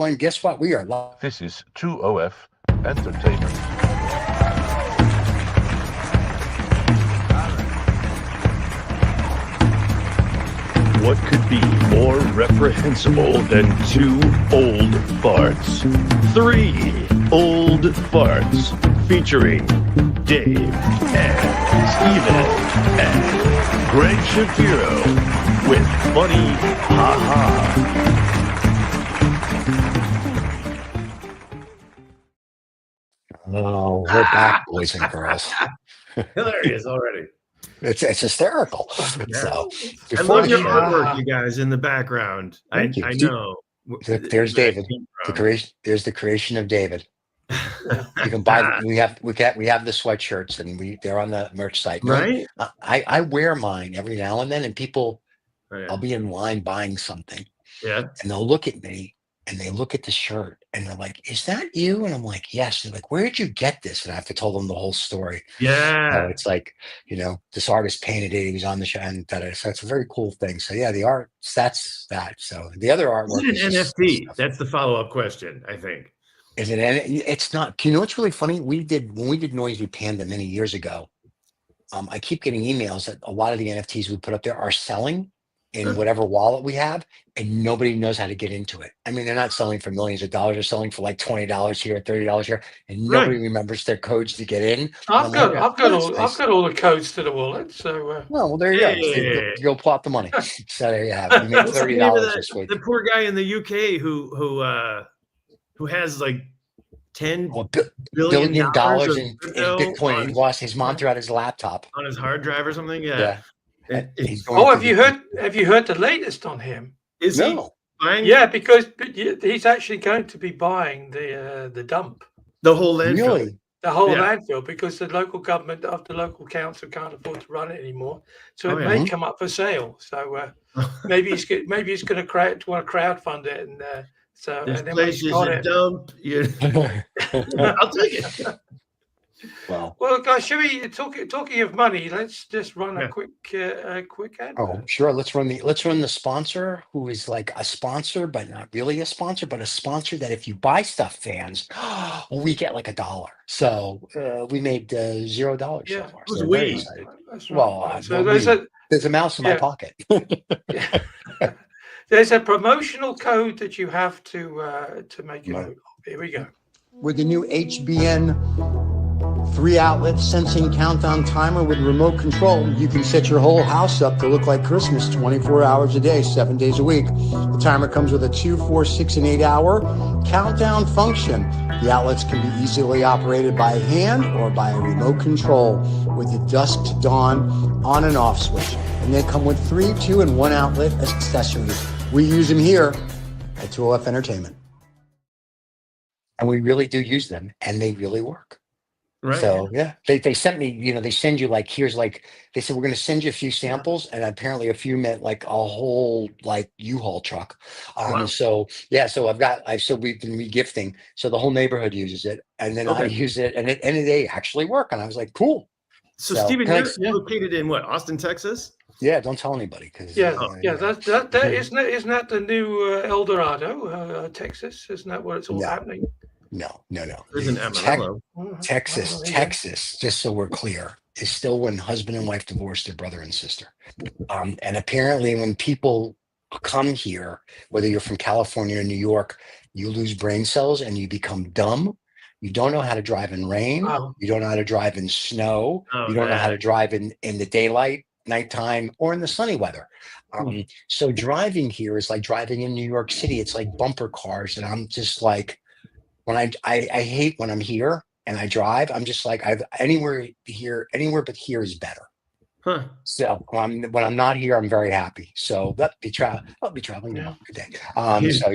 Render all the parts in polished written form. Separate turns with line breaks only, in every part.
And guess what? We are live.
This is 2OF Entertainment.
What could be more reprehensible than two old farts? Three old farts featuring Dave and Steven and Greg Shapiro with funny ha-ha.
Oh, we're back, boys and girls.
Hilarious already.
It's hysterical.
Yeah.
So
I love your artwork, you guys, in the background. I know.
There's David. There's the creation of David. You can buy them. We have the sweatshirts, and they're on the merch site.
Right.
I wear mine every now and then, and people,
Oh, yeah.
I'll be in line buying something,
Yeah.
and they'll look at me and they look at the shirt and they're like, "Is that you?" And I'm like, "Yes." They're like, "Where did you get this?" And I have to tell them the whole story.
Yeah.
It's like, this artist painted it. He was on the show, and so it's a very cool thing. So yeah, the art, that's that. So the other artwork
Is it an NFT? That's the follow-up question, I think.
Is it? It's not. You know what's really funny? When we did Noisy Panda many years ago. I keep getting emails that a lot of the NFTs we put up there are selling in whatever wallet we have, and nobody knows how to get into it. I mean, they're not selling for millions of dollars; they're selling for like $20 here, $30 here, and nobody remembers their codes to get in.
I've got all the codes to the wallet. So
well, there you go. You'll plot the money. So there you have it. You made $30 this week.
The poor guy in the UK who has like $10 billion
in Bitcoin. He lost his mom threw out his laptop
on his hard drive or something. Yeah.
Have you heard the latest on him?
Is he buying?
Yeah, because he's actually going to be buying the dump,
the whole landfill.
Really?
The whole landfill, because the local government of the local council can't afford to run it anymore. So it may come up for sale. So maybe he's going to want to crowdfund it, and so
this
and then
place is a dump. I'll take it.
Well, guys, should we talking of money? Let's just run a quick ad.
Oh, sure. Let's run the sponsor, who is like a sponsor, but not really a sponsor, but a sponsor that if you buy stuff, fans, we get like $1. So we made $0 so far. So very excited.
That's right.
Well, there's a mouse in my pocket.
There's a promotional code that you have to make it. Right. Here we go.
With the new HBN 3-outlet sensing countdown timer with remote control, you can set your whole house up to look like Christmas 24 hours a day, 7 days a week. The timer comes with a 2, 4, 6, and 8-hour countdown function. The outlets can be easily operated by hand or by a remote control with the dusk to dawn on and off switch. And they come with 3, 2, and 1 outlet accessories. We use them here at 2OF Entertainment. And we really do use them, and they really work.
Right.
So yeah, they sent me, they send you like, they said, we're going to send you a few samples, and apparently a few meant like a whole like U-Haul truck. So yeah, so we've been regifting. So the whole neighborhood uses it, and then I use it, and they actually work. And I was like, cool.
So Steven, you're located in what, Austin, Texas?
Yeah, don't tell anybody, because
that isn't that the new El Texas? Isn't that what it's all happening?
No.
There's an Amarillo.
Texas, just so we're clear, is still when husband and wife divorced their brother and sister. And apparently when people come here, whether you're from California or New York, you lose brain cells and you become dumb. You don't know how to drive in rain. You don't know how to drive in snow. You don't know how to drive in the daylight, nighttime, or in the sunny weather. So driving here is like driving in New York City. It's like bumper cars. And I'm just like, when I hate when I'm here and I drive, I'm just like, anywhere but here is better. So when I'm not here, I'm very happy. So I'll be traveling tomorrow. Good day. So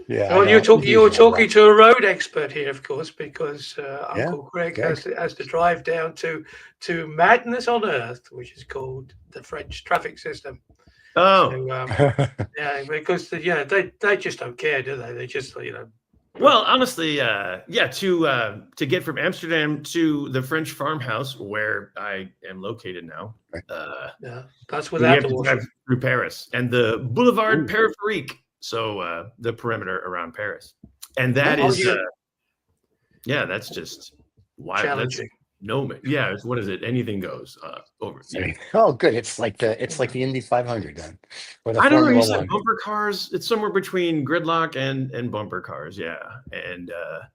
yeah.
Well, you're talking to a road expert here, of course, because Uncle Greg has to drive down to madness on earth, which is called the French traffic system.
Oh,
so, because they just don't care, do they? They just
Well, honestly, to get from Amsterdam to the French farmhouse where I am located now,
that's without the
drive through Paris and the Boulevard Périphérique. So the perimeter around Paris, and that is, that's just wild.
Challenging.
What is it? Anything goes over. Yeah.
Oh, good. It's like the Indy 500 then. Or the
I don't know. You
Formula
said
1.
bumper cars. It's somewhere between gridlock and bumper cars. Yeah, and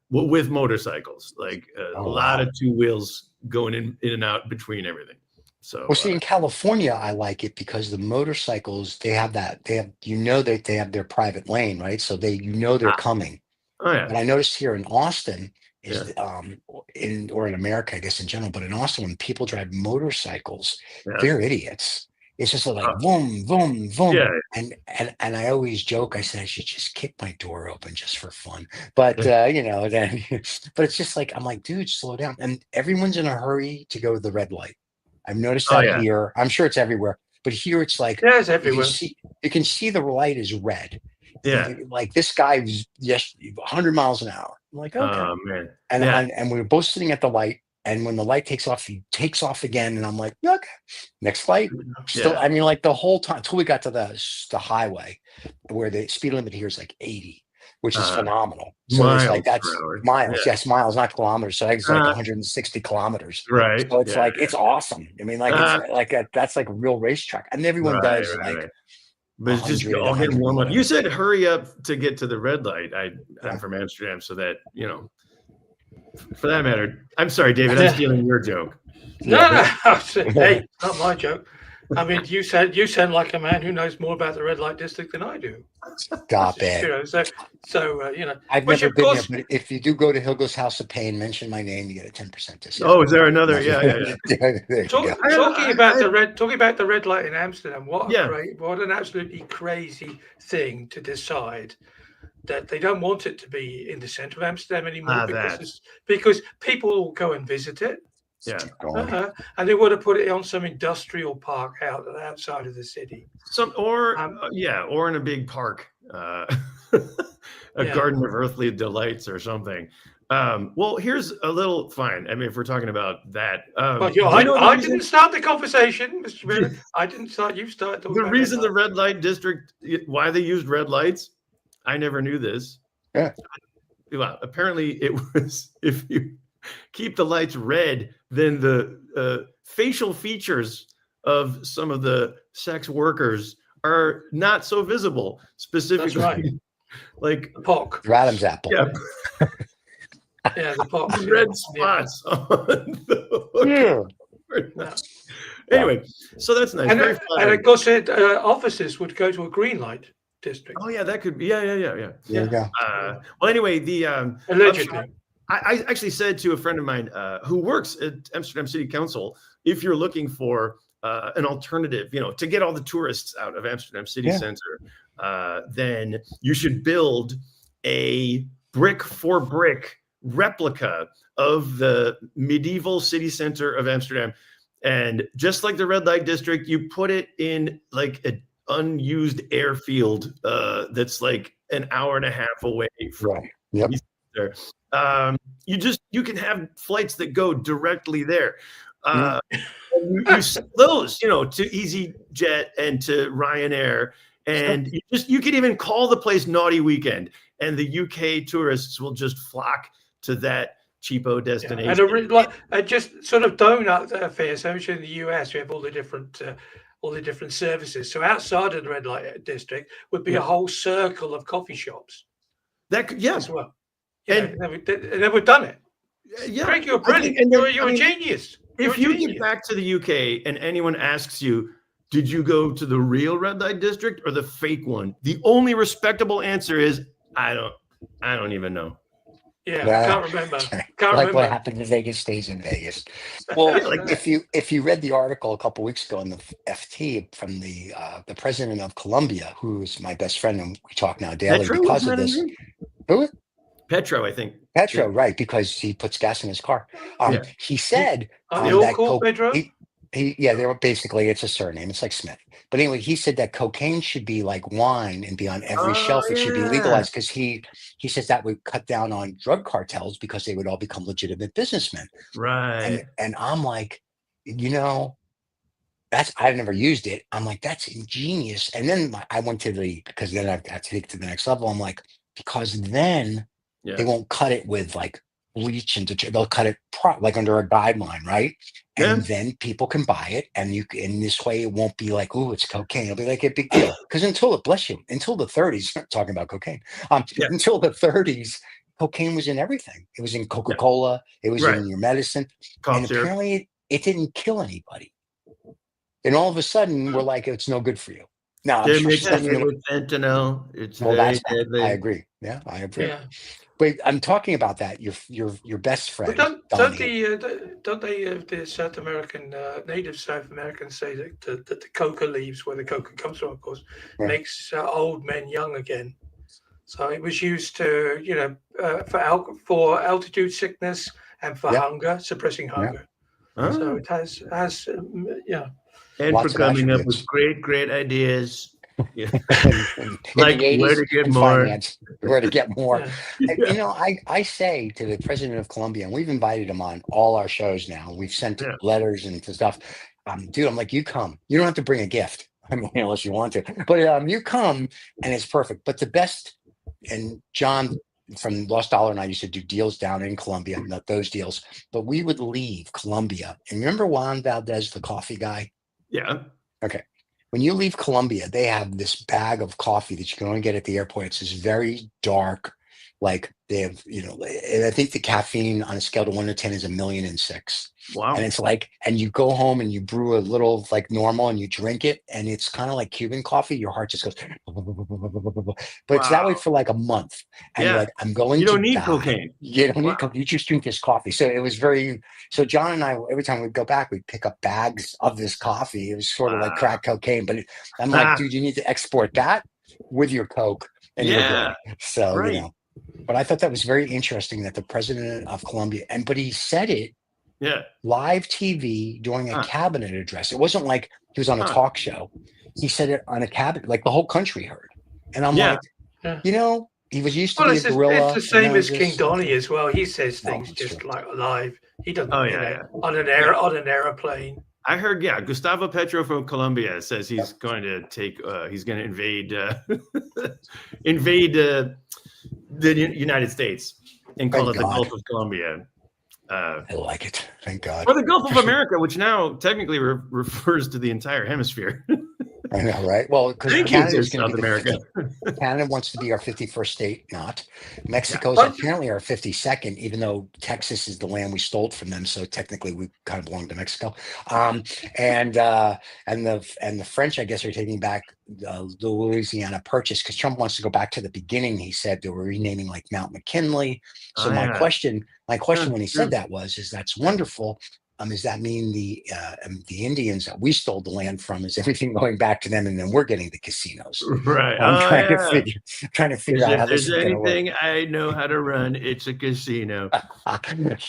with motorcycles, like a lot of two wheels going in and out between everything. So,
well, see, in California, I like it because the motorcycles they have that they have their private lane, right? So they're coming.
Oh yeah.
But I noticed here in Austin in America, I guess in general, but in Austin, when people drive motorcycles, they're idiots. It's just like boom, boom, boom.
Yeah.
And I always joke, I said I should just kick my door open just for fun. But then but it's just like I'm like, dude, slow down. And everyone's in a hurry to go to the red light. I've noticed that here. I'm sure it's everywhere, but here it's like
it's everywhere.
You can see the light is red.
Yeah,
like this guy was just 100 miles an hour. I'm like, okay.
Oh man.
And we were both sitting at the light, and when the light takes off, he takes off again, and I'm like, okay, next light. Still, I mean, like the whole time until we got to the highway, where the speed limit here is like 80, which is phenomenal. So it's like that's miles, miles, not kilometers. So it's like 160 kilometers.
Right.
So it's like it's awesome. I mean, like it's like that's like a real racetrack, and everyone does like.
But it's just all getting warm up. You said hurry up to get to the red light. I'm from Amsterdam, so that for that matter. I'm sorry, David. I'm stealing your joke.
No, hey, not my joke. I mean, you sound like a man who knows more about the red light district than I do.
Stop it.
I've
never been there, but if you do go to Hilgo's House of Pain, mention my name, you get a 10% discount.
Oh, is there another? Yeah.
Talking about the red light in Amsterdam. What an absolutely crazy thing to decide that they don't want it to be in the center of Amsterdam anymore because people will go and visit it.
Yeah,
and they want to put it on some industrial park outside of the city.
Or in a big park, a garden of earthly delights or something. Well, here's a little fine. I mean, if we're talking about that,
I didn't start the conversation, Mr. Miller. I didn't start. You started talking.
The reason the red light district, why they used red lights, I never knew this.
Yeah.
Well, apparently it was if you keep the lights red, then the facial features of some of the sex workers are not so visible. Specifically,
that's right.
Like
the pock,
Adam's apple.
Yeah,
the pock,
red spots on the Anyway, so that's nice.
And of course, officers would go to a green light district.
Oh yeah, that could be. Yeah.
There you go.
Well, anyway, the
allegedly.
I actually said to a friend of mine who works at Amsterdam City Council, if you're looking for an alternative, to get all the tourists out of Amsterdam City Center, then you should build a brick for brick replica of the medieval city center of Amsterdam. And just like the red light district, you put it in like an unused airfield that's like an hour and a half away from there. You can have flights that go directly there. You send those, to EasyJet and to Ryanair, and you could even call the place Naughty Weekend, and the UK tourists will just flock to that cheapo destination.
And just sort of donut affair. So in the US, we have all the different services. So outside of the red light district would be a whole circle of coffee shops. As well. And we've done it.
Yeah,
Greg, you're brilliant. You're a genius.
If you get back to the UK and anyone asks you, did you go to the real red light district or the fake one? The only respectable answer is, I don't even know.
Yeah, can't remember.
What happened in Vegas stays in Vegas. Well, if you read the article a couple of weeks ago in the FT from the president of Colombia, who's my best friend, and we talk now daily because of this. Who?
Petro, I think.
Petro, right? Because he puts gas in his car. He said
they all called Pedro.
They were basically, it's a surname. It's like Smith. But anyway, he said that cocaine should be like wine and be on every shelf. It should be legalized because he says that would cut down on drug cartels because they would all become legitimate businessmen.
Right.
And I'm like, and I've never used it. I'm like, that's ingenious. And then I went to because then I've got to take it to the next level. I'm like, because then they won't cut it with like bleach and they'll cut it like under a guideline, right? And then people can buy it, and in this way it won't be like, oh, it's cocaine. It'll be like a big deal. Because until the 30s, talking about cocaine, until the 30s, cocaine was in everything. It was in Coca-Cola. It was in your medicine. And apparently it didn't kill anybody. And all of a sudden, we're like, it's no good for you. Now,
they're mixing it with fentanyl. It's very deadly.
I agree. Yeah, I agree.
Yeah.
But I'm talking about that. Your best friend.
But don't the South American native South Americans say that the coca leaves, where the coca comes from, of course, makes old men young again. So it was used to, for altitude sickness and for hunger, suppressing hunger. Yeah. So it has
And
lots
for coming up with great ideas. Yeah.
Like where to get more. Where to get more. I say to the president of Colombia, and we've invited him on all our shows now. We've sent letters and stuff. Dude, I'm like, you come. You don't have to bring a gift. I mean, unless you want to. But you come, and it's perfect. But the best, and John from Lost Dollar and I used to do deals down in Colombia, not those deals. But we would leave Colombia. And remember Juan Valdez, the coffee guy?
Yeah.
Okay. When you leave Colombia, they have this bag of coffee that you can only get at the airport. It's this very dark, like they have, and I think the caffeine on a scale of 1 to 10 is 1,000,006.
Wow.
And it's like, and you go home and you brew a little like normal and you drink it, and it's kind of like Cuban coffee. Your heart just goes, but it's that way for like a month. And you're like, I'm going to
You don't need
die.
cocaine.
You don't need cocaine. You just drink this coffee. So it was so John and I, every time we'd go back, we'd pick up bags of this coffee. It was sort of like crack cocaine, but I'm like, dude, you need to export that with your Coke and your drink. So, but I thought that was very interesting that the president of Colombia, but he said it live TV during a cabinet address. It wasn't like he was on a talk show. He said it on a cabinet, like the whole country heard. And I'm like, he was used to be a gorilla.
It's the same as King Donnie as well. He says things just like live. He doesn't on an airplane.
I heard, Gustavo Petro from Colombia says he's going to invade the United States and call it the Gulf of Colombia.
I like it. Thank God.
Or the Gulf of America, which now technically refers to the entire hemisphere.
I know, right? Well, because
Canada's South America.
Canada wants to be our 51st state, not. Mexico's apparently our 52nd, even though Texas is the land we stole from them. So technically we kind of belong to Mexico. And the French, I guess, are taking back the Louisiana Purchase because Trump wants to go back to the beginning. He said they were renaming like Mount McKinley. So my question when he said that is that's wonderful. Does that mean the Indians that we stole the land from, is everything going back to them, and then we're getting the casinos?
Right.
I'm trying to figure out how this is going to work.
Anything I know how to run, it's a casino.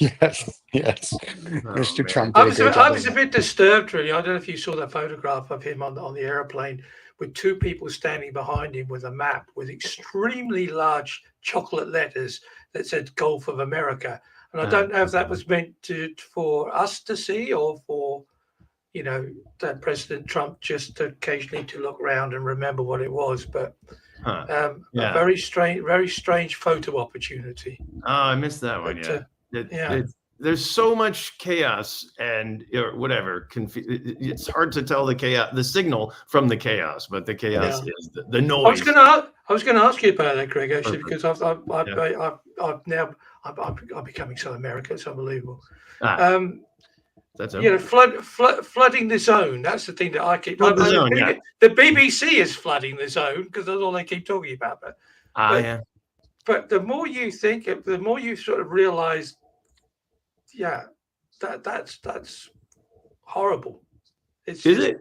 Yes. Mr. Trump.
I was a bit disturbed, really. I don't know if you saw that photograph of him on the airplane with two people standing behind him with a map with extremely large chocolate letters that said Gulf of America. And I don't know if that was meant for us to see or for, that President Trump just occasionally to look around and remember what it was. But a very strange photo opportunity.
Oh, I missed that one. There's so much chaos and whatever. It's hard to tell the chaos, the signal from the chaos, but the chaos is the noise.
I was going to ask you about that, Greg, actually, because I'm becoming so American. It's unbelievable. Flooding the zone. That's the thing that I keep. The BBC is flooding the zone because that's all they keep talking about. But the more you think, the more you sort of realize, that's horrible.
Is it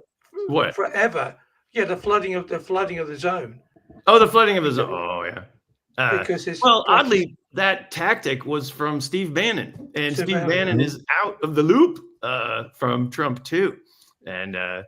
what
forever? Yeah, the flooding of the zone.
Oh, the flooding of the zone. Oh, yeah.
Because
oddly, that tactic was from Steve Bannon, and Steve Bannon is out of the loop from Trump too. And but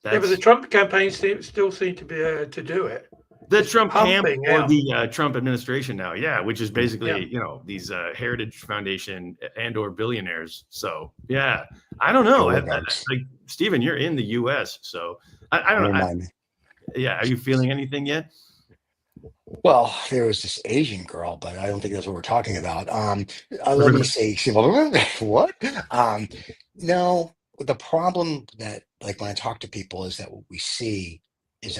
the Trump campaign still seem to be to do it.
The Trump camp
pumping
or
out.
the Trump administration now, yeah, which is basically
Yeah.
these Heritage Foundation and/or billionaires. So yeah, I don't know.
Oligarchs.
Like Stephen, you're in the U.S., so I don't know.
Remind me.
Yeah, are you feeling anything yet?
Well, there was this Asian girl, but I don't think that's what we're talking about. Let me say, what? No, the problem that, like, when I talk to people, is that what we see is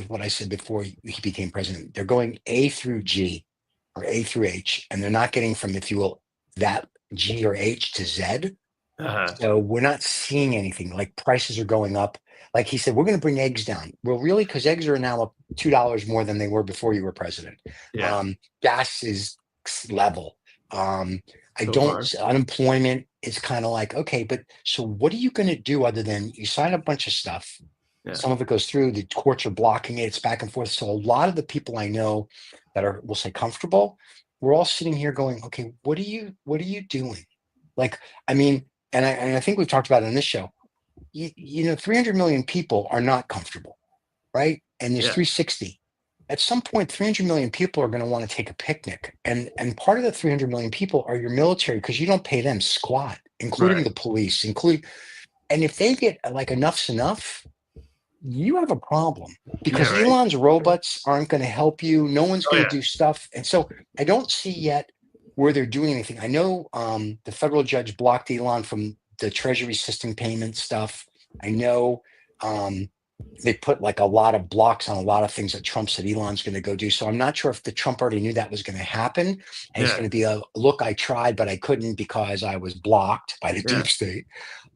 what I said before he became president. They're going A through G or A through H, and they're not getting from, if you will, that G or H to Z. So we're not seeing anything. Like, prices are going up. Like he said, we're going to bring eggs down. Well, really, because eggs are now up $2 more than they were before you were president.
Yeah.
Gas is level. Unemployment is kind of like, okay, but so what are you going to do other than you sign a bunch of stuff?
Yeah.
Some of it goes through, the courts are blocking it. It's back and forth. So a lot of the people I know that are, we'll say, comfortable, we're all sitting here going, okay, what are you doing? Like, I mean, and I think we've talked about it on this show. 300 million people are not comfortable, right? And there's 360. At some point, 300 million people are going to want to take a picnic. And part of the 300 million people are your military, because you don't pay them squat, including the police, and if they get like enough's enough, you have a problem, because Elon's robots aren't going to help you. No one's going to do stuff. And so I don't see yet where they're doing anything. I know the federal judge blocked Elon from the Treasury system payment stuff. I know they put like a lot of blocks on a lot of things that Trump said Elon's going to go do. So I'm not sure if the Trump already knew that was going to happen. And it's going to be a look, I tried, but I couldn't because I was blocked by the deep state.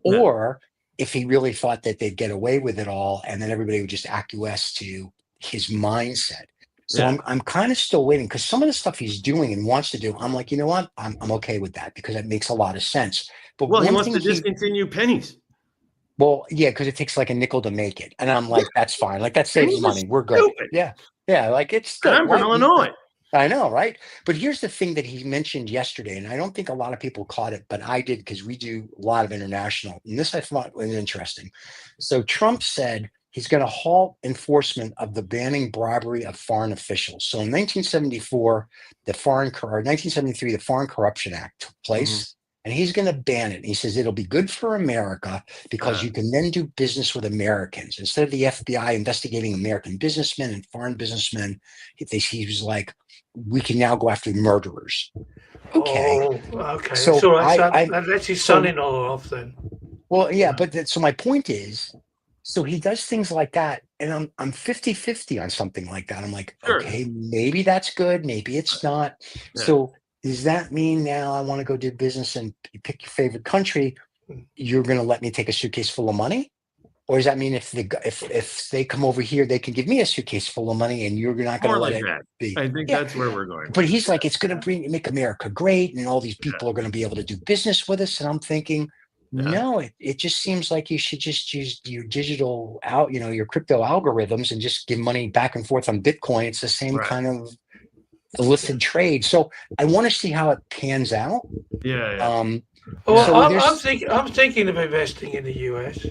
Or if he really thought that they'd get away with it all and then everybody would just acquiesce to his mindset. So I'm kind of still waiting, because some of the stuff he's doing and wants to do, I'm like, you know what? I'm okay with that, because it makes a lot of sense. But
he wants to discontinue pennies.
Well, yeah, because it takes like a nickel to make it. And I'm like, that's fine. Like, that saves money. We're good.
Stupid.
Yeah. Like, it's
I'm from Illinois.
I know, right? But here's the thing that he mentioned yesterday, and I don't think a lot of people caught it, but I did, because we do a lot of international. And this I thought was interesting. So Trump said he's going to halt enforcement of the banning bribery of foreign officials. So in 1973, the Foreign Corruption Act took place. And he's going to ban it. And he says it'll be good for America, because you can then do business with Americans. Instead of the FBI investigating American businessmen and foreign businessmen, he was like, we can now go after murderers. Okay.
Oh, okay.
So
that lets his son-in-law off then.
Well, yeah, but so my point is, so he does things like that, and I'm 50-50 on something like that. I'm like, okay, maybe that's good, maybe it's not. So does that mean now I want to go do business and pick your favorite country, you're going to let me take a suitcase full of money? Or does that mean if they come over here, they can give me a suitcase full of money and you're not going to let it be?
I think that's where we're going.
But he's like, it's going to make America great, and all these people are going to be able to do business with us. And I'm thinking, no, it just seems like you should just use your digital your crypto algorithms and just give money back and forth on Bitcoin. It's the same kind of illicit trade. So I want to see how it pans out.
I'm thinking of investing in the US,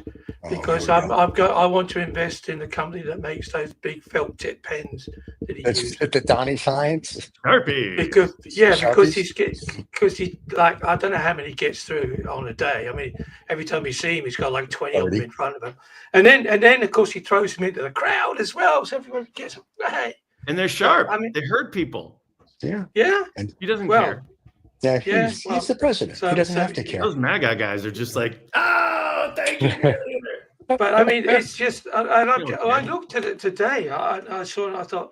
because I want to invest in the company that makes those big felt tip pens that he uses.
The Donnie Science.
Sharpie.
Because he like, I don't know how many he gets through on a day. I mean, every time you see him, he's got like 20 of them in front of him, and then of course he throws them into the crowd as well, so everyone gets them. Hey. And
they're sharp. I mean, they hurt people.
Yeah.
And he doesn't care.
Yeah, he's the president. He doesn't have to care.
Those MAGA guys are just like, oh, thank you.
But I mean, it's just, I looked at it today. I saw it. I thought,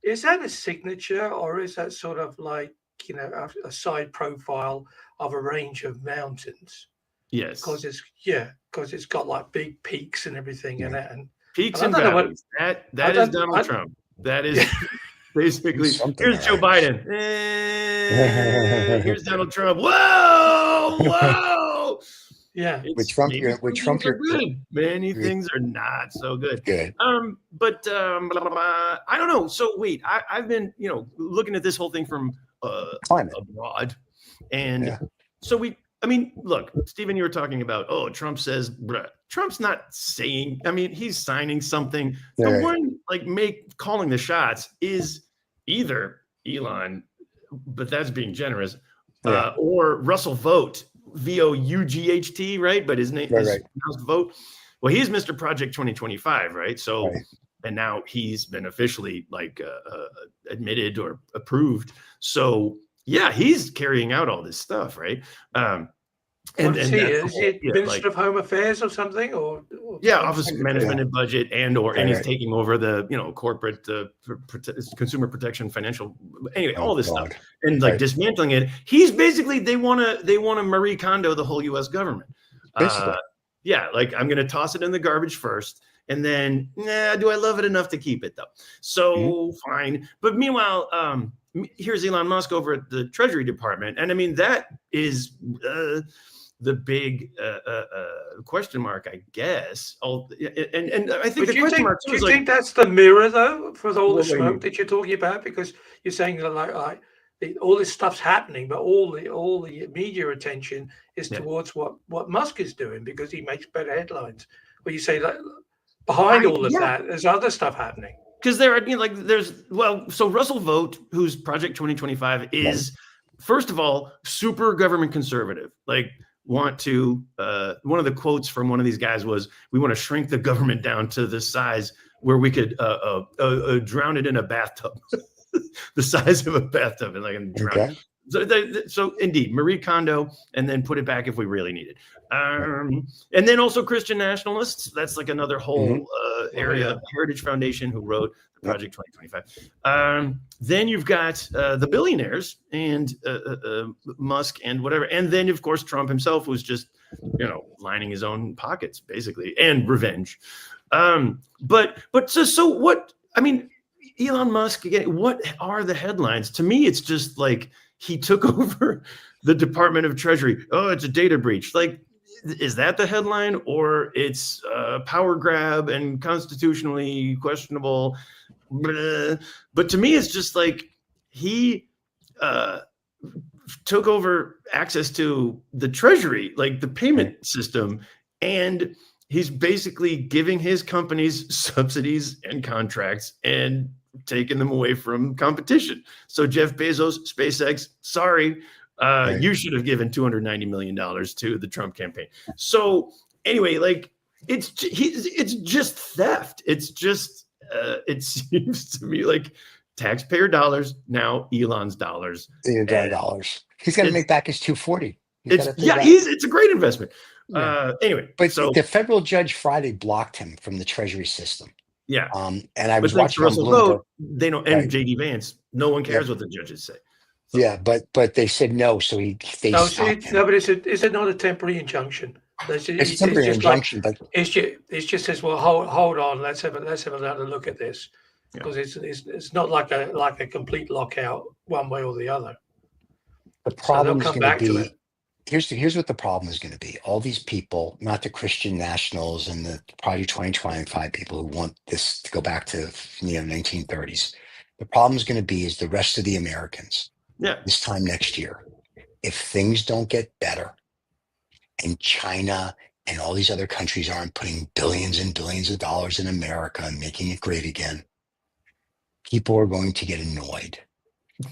is that a signature, or is that sort of like, a side profile of a range of mountains?
Yes.
Because it's got like big peaks and everything in it. And
peaks and valleys. That is Donald Trump. That is basically, here's Joe Biden. Here's Donald Trump. Whoa.
Yeah.
With Trump, you're
good. Many things are not so good. But I don't know. So wait, I've been, looking at this whole thing from abroad. And so look, Stephen, you were talking about, Trump says, Trump's not saying, he's signing something. The one like calling the shots is either Elon, but that's being generous, or Russell Vogt, Vought, right? But his name is pronounced Vogt. Well, he's Mr. Project 2025, right? So, and now he's been officially like admitted or approved. So, yeah, he's carrying out all this stuff, right?
Is he Minister of Home Affairs or something, or
Office of Management and Budget, and he's taking over the corporate consumer protection, financial, anyway, all this stuff, and like dismantling it. He's basically they want to Marie Kondo the whole U.S. government. Like I'm going to toss it in the garbage first, and then do I love it enough to keep it though? So fine, but meanwhile, here's Elon Musk over at the Treasury Department, and I mean that is the big question mark, I guess. And I think the question mark.
Do you think that's the mirror though for all the smoke that you're talking about? Because you're saying that like all this stuff's happening, but all the media attention is towards what Musk is doing because he makes better headlines. Well, you say that behind all of that, there's other stuff happening.
Because so Russell Vogt, who's Project 2025, is first of all super government conservative. Like want to one of the quotes from one of these guys was, "We want to shrink the government down to the size where we could drown it in a bathtub." The size of a bathtub, and like drown. So indeed, Marie Kondo, and then put it back if we really need it. And then also Christian nationalists. That's like another whole area. Heritage Foundation, who wrote the Project 2025. Then you've got the billionaires and Musk and whatever. And then, of course, Trump himself, who's just, lining his own pockets, basically, and revenge. So what, I mean, Elon Musk, again, what are the headlines? To me, it's just like he took over the Department of Treasury. Oh, it's a data breach. Like, is that the headline? Or it's power grab and constitutionally questionable? But to me, it's just like he took over access to the Treasury, like the payment system, and he's basically giving his companies subsidies and contracts and taking them away from competition. So Jeff Bezos, SpaceX, sorry, you should have given $290 million to the Trump campaign. So anyway, like it's just theft. It's just it seems to me like taxpayer dollars, now Elon's dollars. He's
going to make back his 240.
It's a great investment. Anyway,
but the federal judge Friday blocked him from the Treasury system.
Yeah.
And I was watching Russell Vogt.
They don't, and JD Vance. No one cares what the judges say.
So. Yeah, but they said no, so they stopped him.
No, but is it not a temporary injuction?
It's a temporary injunction, but
it just says, well, hold on, let's have another look at this, because it's not like a complete lockout one way or the other.
The problem is going to be. Here's what the problem is going to be. All these people, not the Christian nationals and the Project 2025 people who want this to go back to 1930s. The problem is going to be is the rest of the Americans.
Yeah.
This time next year, if things don't get better, and China and all these other countries aren't putting billions and billions of dollars in America and making it great again, people are going to get annoyed.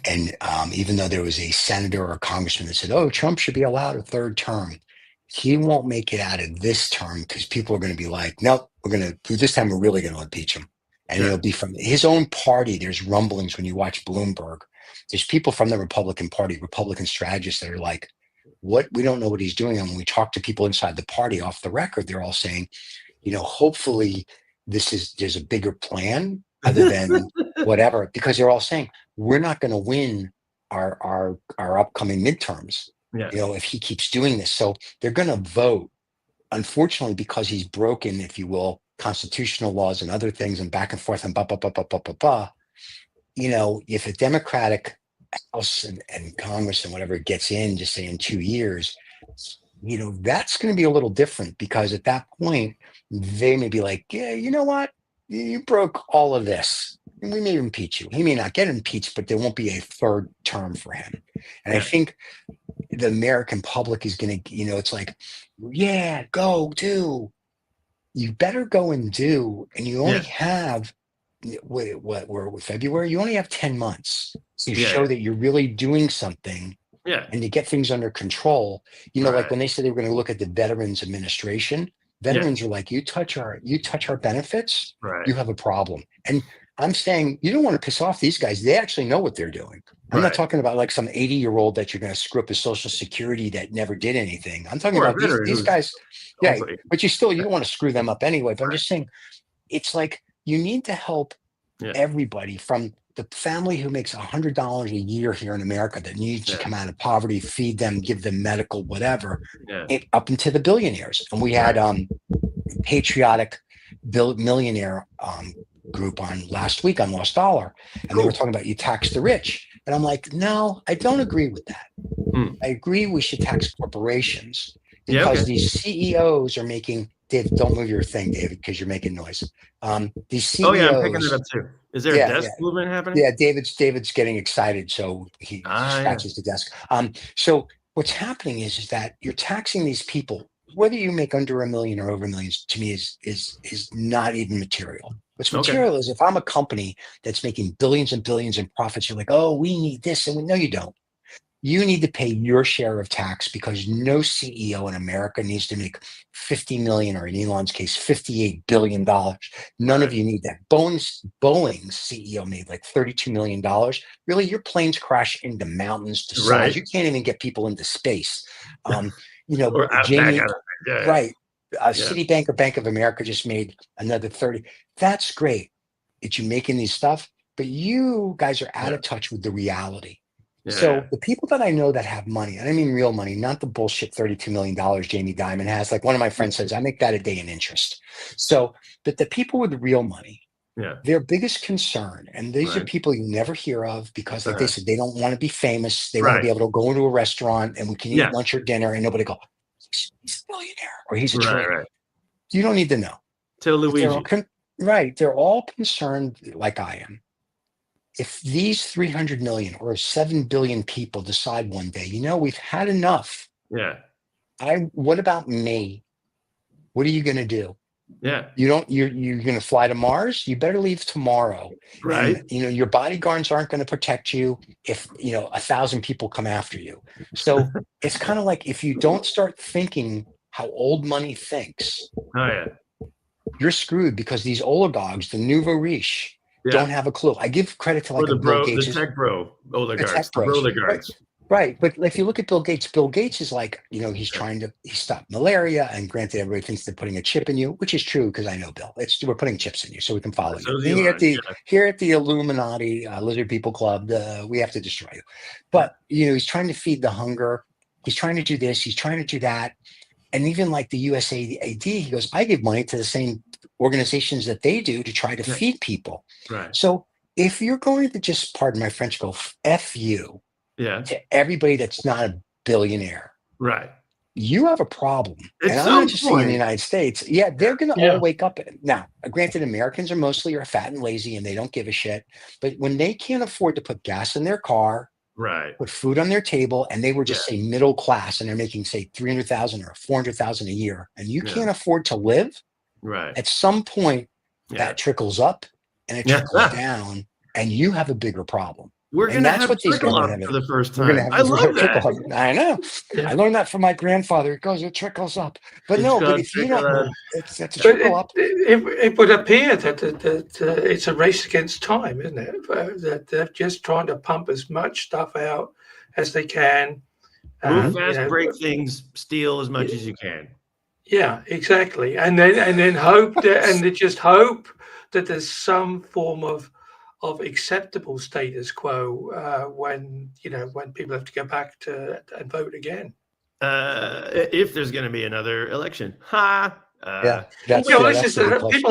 And even though there was a senator or a congressman that said, "Oh, Trump should be allowed a third term," he won't make it out of this term because people are going to be like, "Nope, this time we're really going to impeach him." And it'll be from his own party. There's rumblings when you watch Bloomberg. There's people from the Republican Party, Republican strategists that are like, "What? We don't know what he's doing." And when we talk to people inside the party off the record, they're all saying, hopefully there's a bigger plan other than whatever, because they're all saying, we're not going to win our upcoming midterms, if he keeps doing this. So they're going to vote, unfortunately, because he's broken, if you will, constitutional laws and other things, and back and forth and if a Democratic House and Congress and whatever gets in, just say in 2 years, that's going to be a little different, because at that point they may be like, yeah, you know what? You broke all of this. We may impeach you. He may not get impeached, but there won't be a third term for him. And I think the American public is going to, it's like, yeah, go do. You better go and do. And you only have what we're February. You only have 10 months to
Yeah.
show that you're really doing something.
Yeah.
And to get things under control. Like
Right.
when they said they were going to look at the Veterans Administration, veterans are like, you touch our benefits,
Right.
you have a problem. And I'm saying you don't want to piss off these guys. They actually know what they're doing. I'm not
Right.
talking about like some 80-year-old that you're going to screw up his Social Security that never did anything. I'm talking
Or a
about
veteran
these
who's
guys. Yeah,
hopefully-
but you don't want to screw them up anyway. But I'm just saying, it's like you need to help everybody, from the family who makes $100 a year here in America that needs to come out of poverty, feed them, give them medical, whatever, up into the billionaires. And we had patriotic millionaire group on last week on Lost Dollar, and they were talking about you tax the rich. And I'm like, no, I don't agree with that. I agree we should tax corporations because these CEOs are making. David, don't move your thing, David, because you're making noise. These CEOs.
Oh yeah, I'm picking it up too. Is there a desk movement happening?
Yeah, David's getting excited, so he scratches the desk. So what's happening is that you're taxing these people, whether you make under $1 million or over $1 million. To me, is not even material. What's material is if I'm a company that's making billions and billions in profits, you're like, oh, we need this, and no, you don't. You need to pay your share of tax because no CEO in America needs to make 50 million, or in Elon's case, $58 billion. None of you need that. Boeing's CEO made like $32 million. Really, your planes crash into mountains to size. You can't even get people into space. Jamie, Citibank or Bank of America just made another 30. That's great that you're making these stuff, but you guys are out of touch with the reality. So the people that I know that have money, and I mean real money, not the bullshit $32 million Jamie Dimon has. Like one of my friends says, I make that a day in interest. So, but the people with real money, their biggest concern, and these are people you never hear of because, like they said, they don't want to be famous. They want to be able to go into a restaurant and we can eat lunch or dinner and nobody go, he's a billionaire or he's a trillionaire. You don't need to know.
Till Luigi.
They're all concerned like I am. If these 300 million or 7 billion people decide one day, we've had enough. What about me? What are you going to do? You're going to fly to Mars. You better leave tomorrow.
Right.
And, your bodyguards aren't going to protect you if, 1,000 people come after you. So it's kind of like, if you don't start thinking how old money thinks, you're screwed, because these oligarchs, the nouveau riche, don't have a clue. I give credit to Bill Gates,
the tech bro oligarchs,
Right. But if you look at Bill Gates is like, he's trying to stop malaria. And granted, everybody thinks they're putting a chip in you, which is true because I know, Bill. We're putting chips in you so we can follow you. Here at the Illuminati Lizard People Club, we have to destroy you. But, he's trying to feed the hunger. He's trying to do this. He's trying to do that. And even like the USAID, he goes, I give money to the same organizations that they do to try to feed people.
Right.
So if you're going to just, pardon my French, go F you to everybody that's not a billionaire, you have a problem. And I'm not just saying in the United States. They're going to all wake up. Now, granted, Americans are fat and lazy and they don't give a shit. But when they can't afford to put gas in their car, put food on their table, and they were just say middle class, and they're making say 300,000 or 400,000 a year, and you can't afford to live. At some point, that trickles up and it trickles down, and you have a bigger problem.
We're going to have trickle up for the first time. I love that.
I know. I learned that from my grandfather. It trickles up. But but if you don't know, it's a trickle up.
It would appear that it's a race against time, isn't it? That they're just trying to pump as much stuff out as they can.
Move fast, break things, steal as much as you can.
Yeah, exactly. And then hope that, they just hope that there's some form of acceptable status quo when people have to go back and vote again.
If there's going to be another election,
people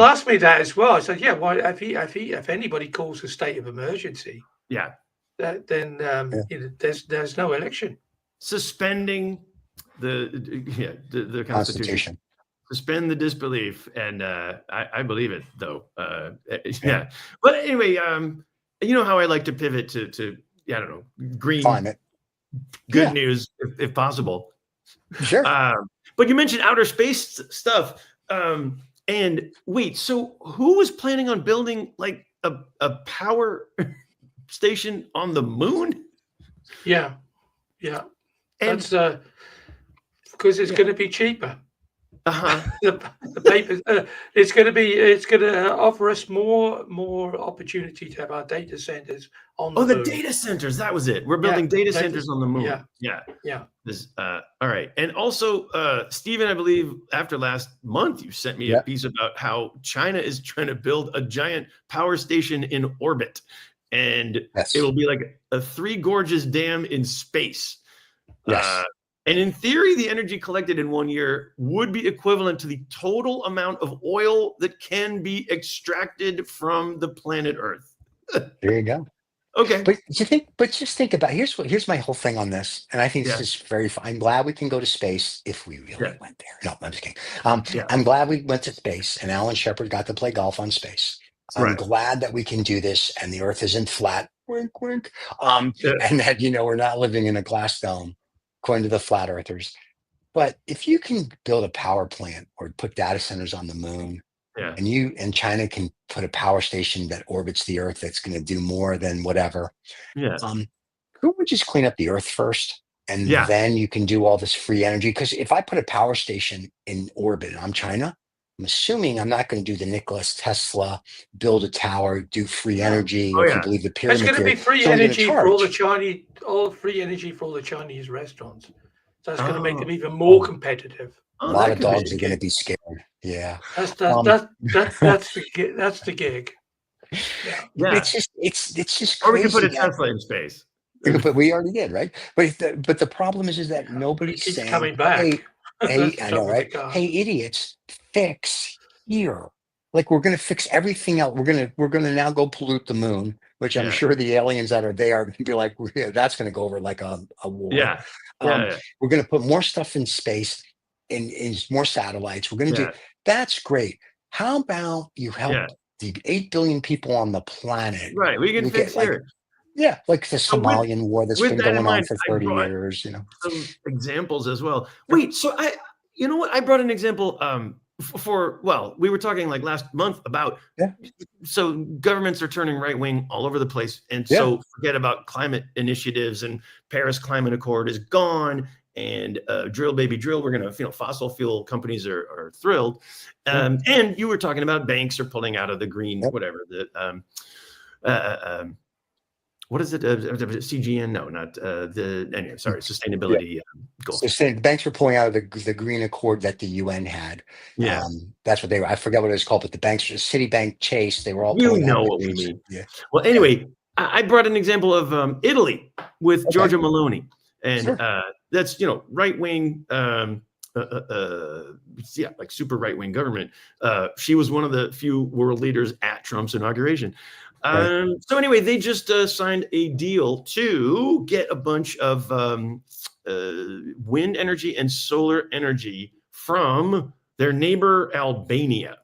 ask me that as well. I said, well, if anybody calls a state of emergency, then there's no election.
Suspending the Constitution. Suspend the disbelief, and I believe it though. But anyway, you know how I like to pivot to I don't know, green
climate,
good news if possible.
Sure.
But you mentioned outer space stuff, and wait, so who was planning on building like a power station on the moon?
Yeah.
And
That's because it's going to be cheaper.
uh-huh.
The paper, it's going to offer us more opportunity to have our data centers on the
Oh, the
moon.
data centers. That was it. We're building data centers on the moon.
Yeah.
All right. And also, Stephen, I believe after last month, you sent me a piece about how China is trying to build a giant power station in orbit. And it will be like a Three Gorges Dam in space.
Yes.
And in theory, the energy collected in 1 year would be equivalent to the total amount of oil that can be extracted from the planet Earth.
There you go.
Okay.
But just think about, here's my whole thing on this. And I think this is very fun. I'm glad we can go to space if we really went there. No, I'm just kidding. I'm glad we went to space and Alan Shepard got to play golf on space. I'm glad that we can do this and the Earth isn't flat. Wink, wink. And that, we're not living in a glass dome, according to the flat earthers. But if you can build a power plant or put data centers on the moon, and China can put a power station that orbits the Earth that's going to do more than whatever. Who would just clean up the Earth first? And then you can do all this free energy. Because if I put a power station in orbit and I'm China, I'm assuming I'm not going to do the Nikola Tesla, build a tower, do free energy. If you believe the pyramid
theory. It's going to be free energy for all free energy for all the Chinese restaurants. So it's going to make them even more competitive.
A lot of dogs are going to be scared. Yeah,
that's the gig.
Yeah. It's just crazy.
Or we can put a Tesla in space.
But we already did, right? But the problem is that nobody's saying,
coming back.
Hey, I know, right? Hey, idiots, fix here. Like we're going to fix everything else. We're going to now go pollute the moon, which I'm sure the aliens that are there are going to be like, that's going to go over like a war. We're going to put more stuff in space. In more satellites, we're going to do that's great. How about you help the 8 billion people on the planet?
Right, we can fix it.
Like the Somalian war that's been going on for 30 years.
Some examples as well. Wait, so you know what? I brought an example we were talking like last month about so governments are turning right wing all over the place, and so forget about climate initiatives and Paris Climate Accord is gone. And drill baby drill, we're gonna, fossil fuel companies are thrilled. And you were talking about banks are pulling out of the green, whatever what is it? CGN? No, not anyway. Sorry, sustainability goals.
So banks were pulling out of the Green Accord that the UN had. That's what they were. I forget what it was called, but the banks, Citibank, Chase, they were all.
You know what we mean. Yeah. Well, anyway, I brought an example of Italy with Giorgia Meloni. And that's, right wing, like super right wing government. She was one of the few world leaders at Trump's inauguration. So anyway, they just signed a deal to get a bunch of wind energy and solar energy from their neighbor Albania.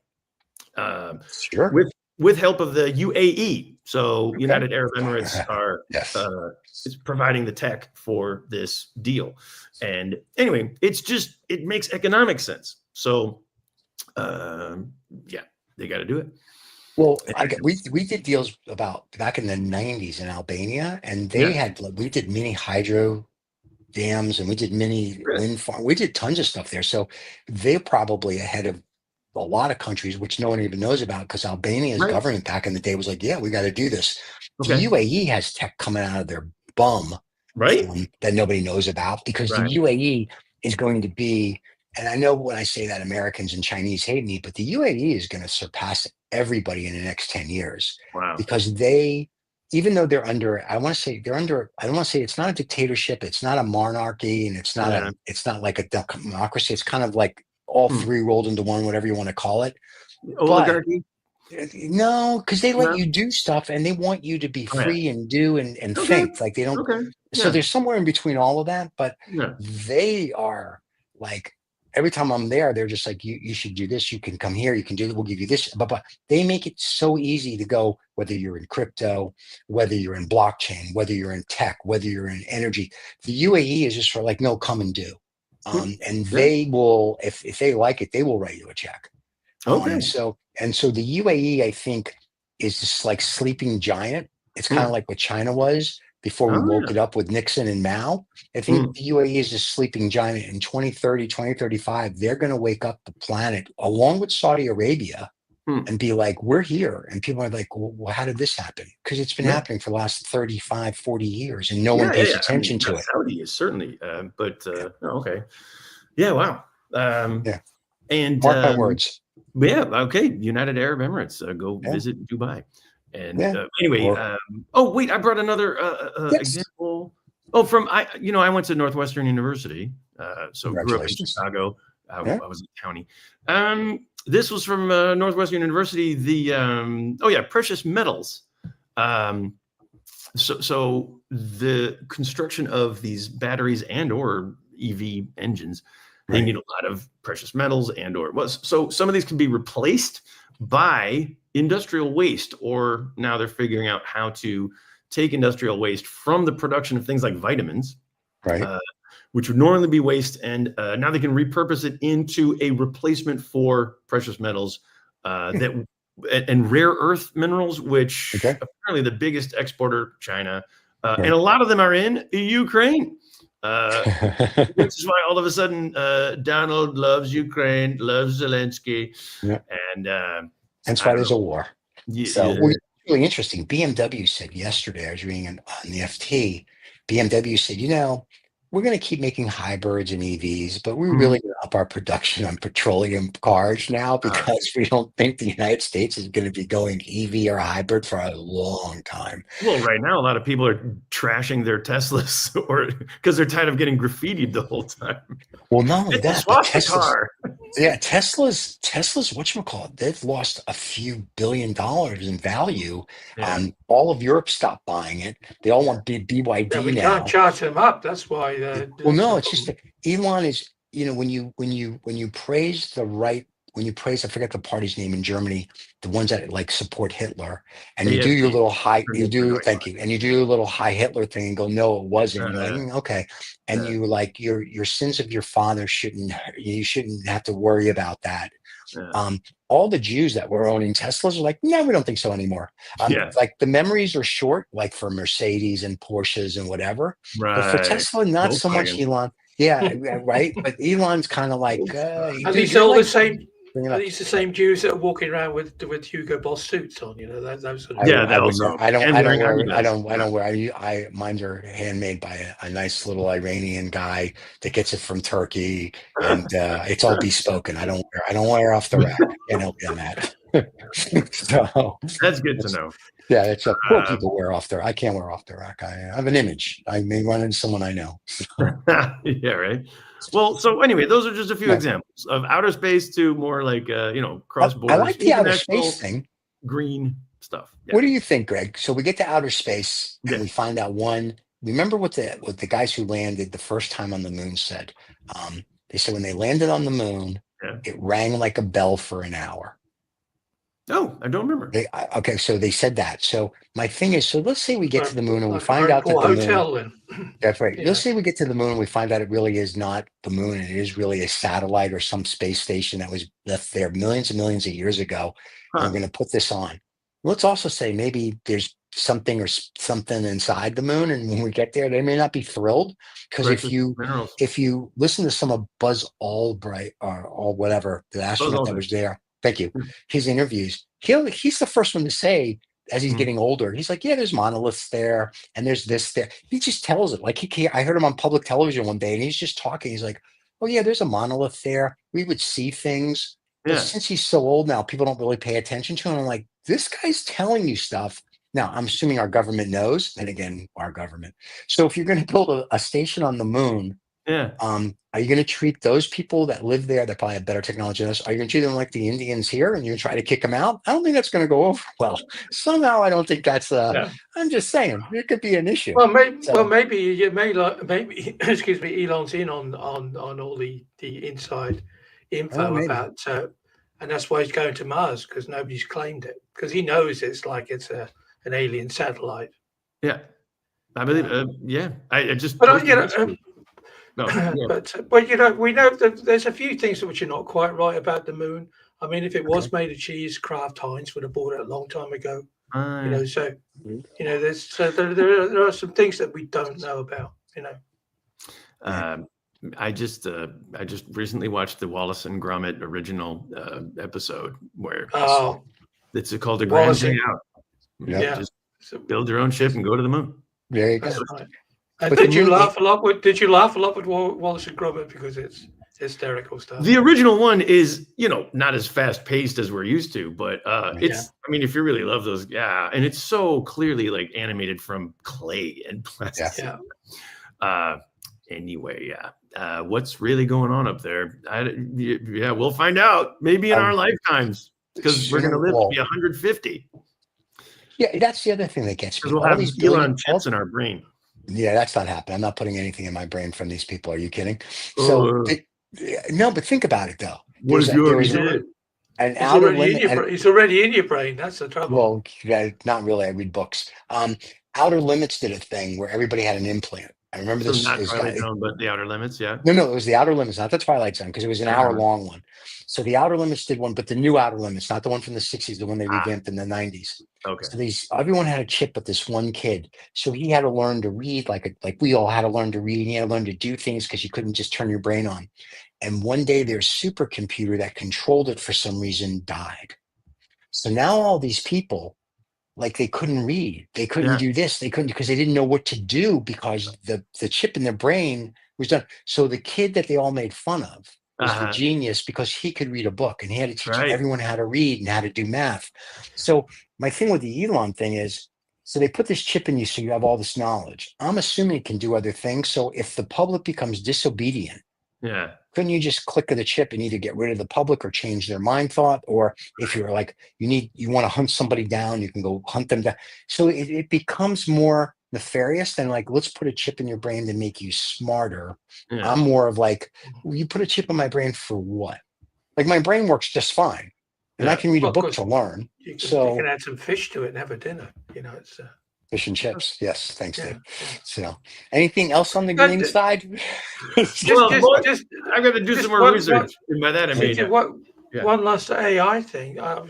With help of the UAE. So United Arab Emirates are is providing the tech for this deal. And anyway, it makes economic sense. So they got to do it.
Well, we did deals back in the 90s in Albania, and we did mini hydro dams and we did mini wind farm. We did tons of stuff there. So they're probably ahead of a lot of countries, which no one even knows about, because Albania's government back in the day was like, we got to do this. The UAE has tech coming out of their bum, that nobody knows about, because the UAE is going to be, and I know when I say that Americans and Chinese hate me, but the UAE is going to surpass everybody in the next 10 years. Because even though they're under, I don't want to say it's not a dictatorship, it's not a monarchy, and it's not like a democracy. It's kind of like all three rolled into one, whatever you want to call it.
Oligarchy?
No, because they let you do stuff and they want you to be free and do and think. Like they don't. So there's somewhere in between all of that, but they are like, every time I'm there, they're just like, you should do this. You can come here. You can do that. We'll give you this. But they make it so easy to go, whether you're in crypto, whether you're in blockchain, whether you're in tech, whether you're in energy. The UAE is just for like, no, come and do. And they will, if they like it, they will write you a check. So the UAE, I think, is this like sleeping giant. It's kind of like what China was before we woke it up with Nixon and Mao. I think the UAE is a sleeping giant. In 2030, 2035, they're going to wake up the planet along with Saudi Arabia and be like, we're here. And people are like, well, how did this happen? Because it's been happening for the last 35, 40 years and no one pays attention to it.
Saudi is certainly, okay. Yeah, wow. And
mark my words.
Yeah, okay. United Arab Emirates, go visit Dubai. And anyway, wait, I brought another example. Oh, I went to Northwestern University, so grew up in Chicago. I was in county. This was from Northwestern University. The precious metals. So the construction of these batteries and or EV engines, they need a lot of precious metals so some of these can be replaced by industrial waste, or now they're figuring out how to take industrial waste from the production of things like vitamins, which would normally be waste, and now they can repurpose it into a replacement for precious metals and rare earth minerals, which apparently the biggest exporter, China, and a lot of them are in Ukraine. Which is why all of a sudden Donald loves Ukraine, loves Zelensky, and
that's why there's a war. So really interesting. BMW said yesterday, I was reading on the FT, BMW said, we're going to keep making hybrids and EVs, but we're really going to up our production on petroleum cars now because we don't think the United States is going to be going EV or hybrid for a long time.
Well, right now, a lot of people are trashing their Teslas because they're tired of getting graffitied the whole time.
Well, not only that, but
Teslas,
whatchamacallit, they've lost a few $billions in value. All of Europe stopped buying it. They all want BYD now.
We can't charge them up. That's why.
Well, no, it's just that Elon is, when you praise I forget the party's name in Germany, the ones that like support Hitler, and you do your little high, and you do your little high Hitler thing and go, no, it wasn't. You're like, okay. And you like your sins of your father you shouldn't have to worry about that. All the Jews that were owning Teslas are like, no, we don't think so anymore. Like the memories are short, like for Mercedes and Porsches and whatever. But for Tesla, not so much, Elon. Yeah, right. But Elon's kind of like,
at least all the same. These the same Jews that are walking around with Hugo Boss suits on, those sort of.
Mine are handmade by a nice little Iranian guy that gets it from Turkey, and it's all bespoken. I don't wear off the rack. Can't help you on that. So
that's good to know.
Yeah, it's poor people wear off their. I can't wear off the rack. I have an image. I may run into someone I know.
Yeah, right. Well, so anyway, those are just a few examples of outer space to more like cross borders.
I like the outer space thing.
Green stuff. Yeah.
What do you think, Greg? So we get to outer space and we find out remember what the guys who landed the first time on the moon said? They said when they landed on the moon, it rang like a bell for an hour.
Oh, I don't remember.
Okay, so they said that. So my thing is, so let's say we get to the moon and we find out that the moon. That's right. Let's say we get to the moon and we find out it really is not the moon, and it is really a satellite or some space station that was left there millions and millions of years ago. And we're going to put this on. Let's also say maybe there's something inside the moon, and when we get there, they may not be thrilled because if you listen to some of Buzz Aldrin or whatever, the astronaut that was there. Thank you. His interviews, he's the first one to say, as he's getting older, he's like, yeah, there's monoliths there and there's this there. He just tells it. Like I heard him on public television one day and he's just talking. He's like, oh yeah, there's a monolith there. We would see things. But since he's so old now, people don't really pay attention to him. I'm like, this guy's telling you stuff. Now, I'm assuming our government knows, and again, our government. So if you're going to build a station on the moon, are you going to treat those people that live there that probably have better technology than us? Are you going to treat them like the Indians here and you're going to try to kick them out? I don't think that's going to go over well. Somehow, I don't think that's. I'm just saying it could be an issue.
Well, maybe excuse me, Elon's in on all the inside info about, and that's why he's going to Mars, because nobody's claimed it, because he knows it's like it's an alien satellite.
Yeah, I believe. I just.
But No, but we know that there's a few things which are not quite right about the moon. I mean, if it was made of cheese, Kraft Heinz would have bought it a long time ago. So there are some things that we don't know about.
I just recently watched the Wallace and Gromit original episode where it's called a grand day out.
Yeah.
Just build your own ship and go to the moon.
There you go.
Right. And did you laugh a lot with Wallace and Gromit because it's hysterical stuff?
The original one is, not as fast paced as we're used to, but it's. I mean, if you really love those, and it's so clearly like animated from clay and plastic. Anyway, what's really going on up there? We'll find out maybe in our lifetimes because we're going to live to be 150.
Yeah, that's the other thing that gets me.
We'll have these Elon chips in our brain.
Yeah, that's not happening. I'm not putting anything in my brain from these people. Are you kidding? So no, but think about it though.
What if you already did?
It's already in your brain. That's the trouble.
Well, not really. I read books. Outer Limits did a thing where everybody had an implant. I remember this.
Not Twilight Zone, but The Outer Limits, yeah.
No, it was The Outer Limits, not the Twilight Zone, because it was an hour-long one. So The Outer Limits did one, but the new Outer Limits, not the one from the 60s, the one they revamped in the 90s.
Okay.
So everyone had a chip but this one kid. So he had to learn to read like we all had to learn to read. And he had to learn to do things because you couldn't just turn your brain on. And one day their supercomputer that controlled it for some reason died. So now all these people, like they couldn't read, they couldn't do this, they couldn't because they didn't know what to do because the chip in their brain was done. So the kid that they all made fun of was the genius because he could read a book and he had to teach everyone how to read and how to do math. So my thing with the Elon thing is, so they put this chip in you so you have all this knowledge. I'm assuming it can do other things. So if the public becomes disobedient, couldn't you just click of the chip and either get rid of the public or change their mind thought? Or if you're like, you want to hunt somebody down, you can go hunt them down. So it becomes more nefarious than like, let's put a chip in your brain to make you smarter. I'm more of like, well, you put a chip in my brain for what? Like my brain works just fine. And I can read a book to learn.
You can add some fish to it and have a dinner. It's
fish and chips. Yes, thanks, Dave. So, anything else on the green side?
I'm going to do some more research. And by that, I mean
one last AI thing. I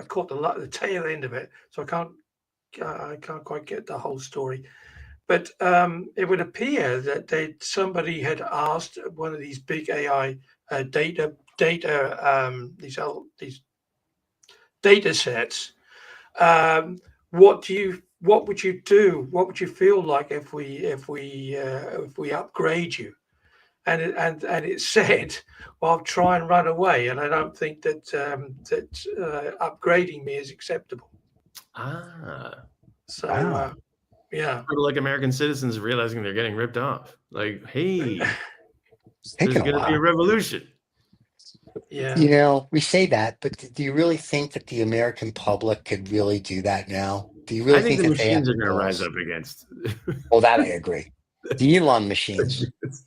caught the tail end of it, so I can't quite get the whole story. But it would appear that somebody had asked one of these big AI data these data sets. What would you do? What would you feel like if we upgrade you? And it said, well, I'll try and run away, and I don't think that upgrading me is acceptable. So
sort of like American citizens realizing they're getting ripped off. Like, hey, there's going to be a revolution.
Yeah, we say that, but do you really think that the American public could really do that now? Do you really think
the
that
machines are going to rise up against?
Well, that I agree. The Elon machines.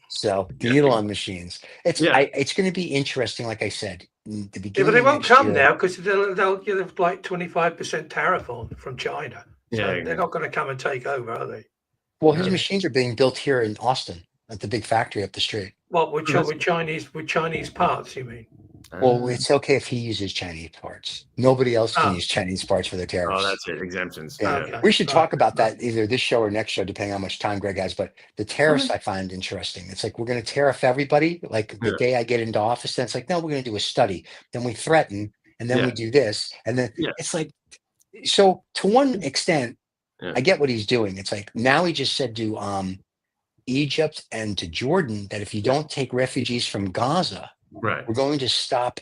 So the Elon machines. It's going to be interesting. Like I said, the beginning.
But they won't come now because they'll give like 25% tariff on from China. So they're not going to come and take over, are they?
Well, his machines are being built here in Austin at the big factory up the street.
What with Chinese parts? You mean?
Well, it's okay if he uses Chinese parts. Nobody else can use Chinese parts for their tariffs.
Oh, that's it. Exemptions.
Yeah. Okay. We should talk about that either this show or next show, depending on how much time Greg has. But the tariffs I find interesting. It's like we're going to tariff everybody. Like the day I get into office, then it's like, no, we're going to do a study. Then we threaten, and then we do this, and then it's like. So to one extent, I get what he's doing. It's like now he just said to Egypt and to Jordan that if you don't take refugees from Gaza.
Right.
We're going to stop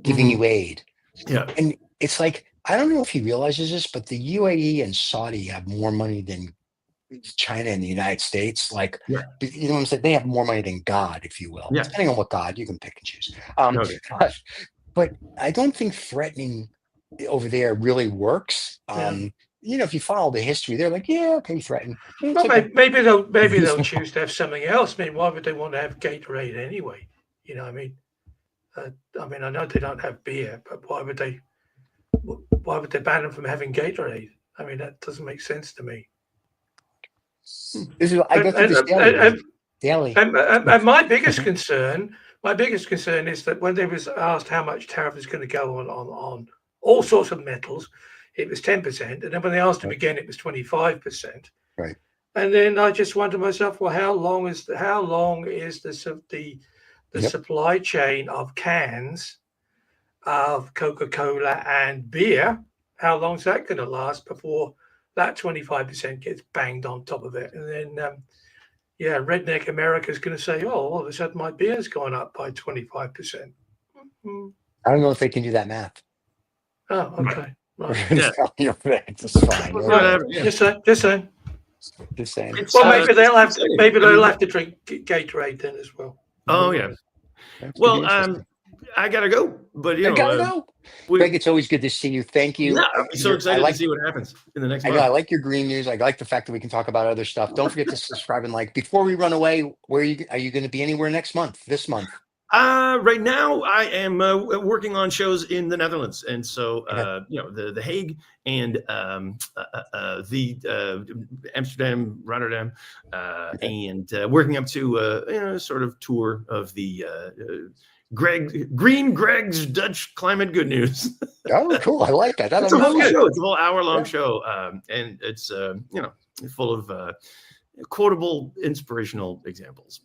giving you aid.
Yeah.
And it's like, I don't know if he realizes this, but the UAE and Saudi have more money than China and the United States. Like, you know what I'm saying? They have more money than God, if you will. Yeah. Depending on what God, you can pick and choose. But I don't think threatening over there really works. If you follow the history, they're like, threaten.
Well, maybe they'll choose to have something else. I mean, why would they want to have Gatorade anyway? You know what I mean? I know they don't have beer, but why would they ban them from having Gatorade? I mean, that doesn't make sense to me.
I go through this daily.
And my biggest concern My biggest concern is that when they was asked how much tariff is going to go on all sorts of metals, it was 10%, and then when they asked them again, it was 25%.
Right.
And then I just wonder to myself, well, how long is the supply chain of cans of Coca-Cola and beer? How long is that going to last before that 25% gets banged on top of it? And then, redneck America is going to say, oh, all of a sudden my beer's gone up by 25%. Mm-hmm.
I don't know if they can do that math.
Oh, okay. Right.
It's fine.
Right. Just saying.
Well,
maybe they'll have to drink Gatorade then as well.
Oh yeah. Well, I gotta go, but you
gotta go. Greg, it's always good to see you. Thank you.
Yeah, I'm so excited to see what happens in the next month.
I like your green news. I like the fact that we can talk about other stuff. Don't forget to subscribe and like. Before we run away, are you going to be anywhere next month? This month?
Right now, I am working on shows in the Netherlands, and so the Hague and the Amsterdam, Rotterdam, and working up to sort of tour of the Greg's Dutch Climate Good News.
Oh, cool! I like that.
It's a whole show. It's a whole hour-long show, and it's full of quotable, inspirational examples.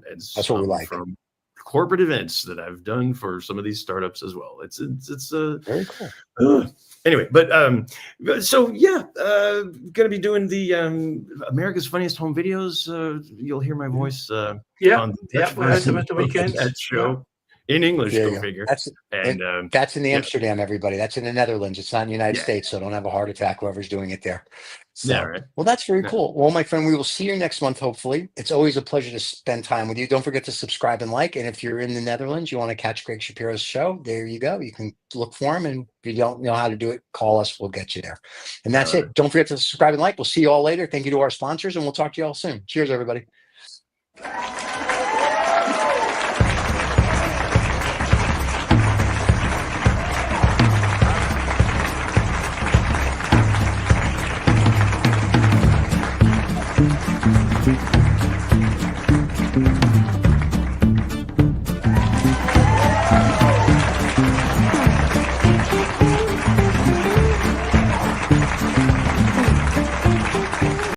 That's what we like.
From corporate events that I've done for some of these startups as well. It's
very cool.
Anyway, but gonna be doing the America's Funniest Home Videos. You'll hear my voice on
the weekend.
That show in English. Go figure.
That's in Amsterdam, everybody. That's in the Netherlands. It's not in the United States, so don't have a heart attack whoever's doing it there. So,
right.
Well, that's very cool. Well, my friend, we will see you next month, hopefully. It's always a pleasure to spend time with you. Don't forget to subscribe and like. And if you're in the Netherlands, you want to catch Greg Shapiro's show, there you go. You can look for him. And if you don't know how to do it, call us. We'll get you there. And that's it. Don't forget to subscribe and like. We'll see you all later. Thank you to our sponsors, and we'll talk to you all soon. Cheers, everybody.